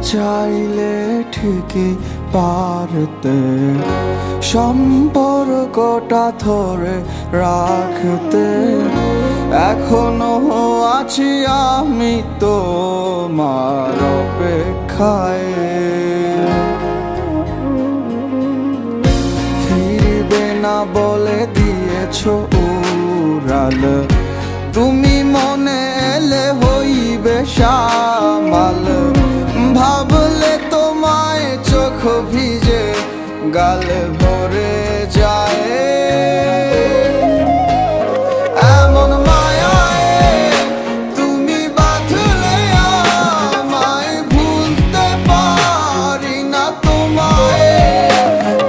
চাইলে ঠিকই পারতে সম্পর্কটা ধরে রাখতে। এখনো আছি আমি তোমার অপেক্ষায়। ফিরবে না বলে দিয়েছো উড়াল, তুমি মনে এলে হইবে সামাল। ভাবলে তোমায় চোখ ভিজে গাল ভরে যায়। এমন মায়ায় তুমি বাঁধলে আমায়, ভুলতে পারি না তোমায়।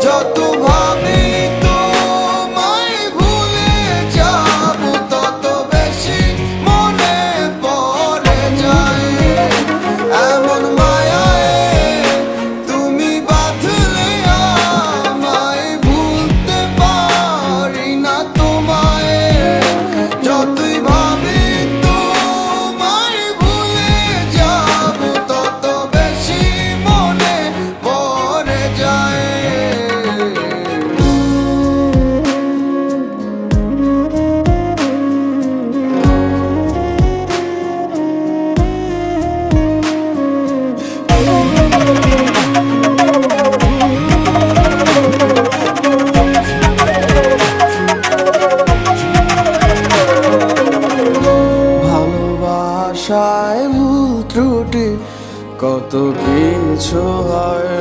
যত ভাবি তোমায় ভুলে যাব, তত বেশি মনে পড়ে যায়। এমন মায়ায় তুমি বাঁধলে আমায়, ভুলতে পারি না তোমায়। যতই ভাবি তোমায় ভুলে যাব, তত বেশি মনে পড়ে যায়। ভালোবাসায় ভুল ত্রুটি কত কিছু হয়,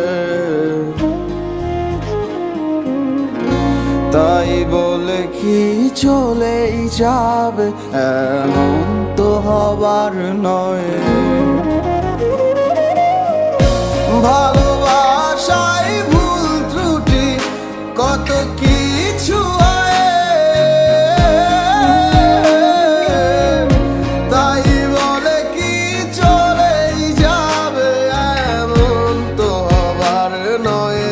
তাই বলে কি চলেই যাবে এমন তো হবার নয়। ভালোবাসায় ভুল ত্রুটি কত কিছু হয়, তাই বলে কি চলেই যাবে এমন তো হবার নয়।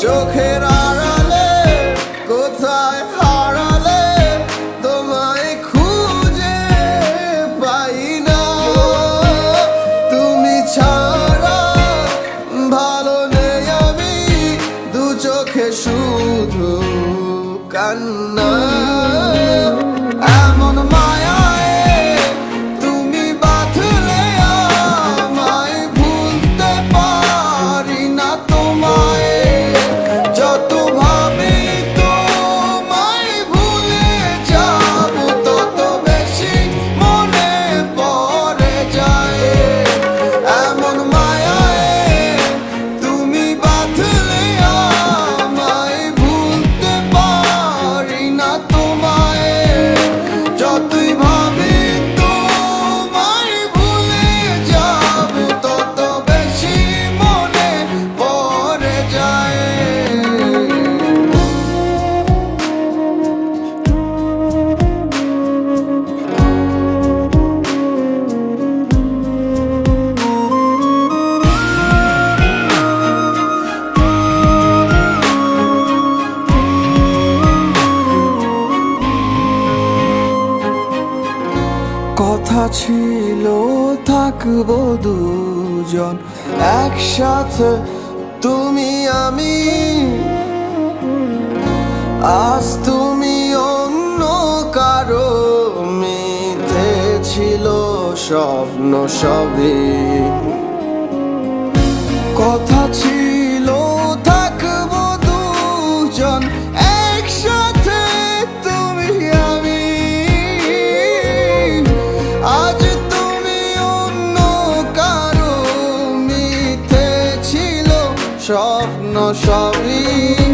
চোখের আড়ালে কোথায় হারালে তোমায় খুঁজে পাই না। তুমি ছাড়া ভালো নেই আমি, দু চোখে শুধু কান্না। এমন মায়ায় তুমি বাঁধলে আমায়, ভুলতে পারি না তোমায়। যত ভাবি তোমায় ভুলে যাব, তত বেশি মনে পড়ে যায়। এমন মায়ায় তুমি বাঁধলে আমায়, ভুলতে পারি না তোমায়। যতই ভাবি তোমায় ভুলে যাব, তত বেশি মনে পড়ে যায়। কথা ছিল থাকবো দুজন একসাথে তুমি আমি, আজ তুমি অন্য কারো। মিথ্যে ছিল স্বপ্ন সবই, কথা ছিল থাকবো দুজন একসাথে তুমি আমি, আজ তুমি অন্য কারো। মিথ্যে ছিল স্বপ্ন সবই।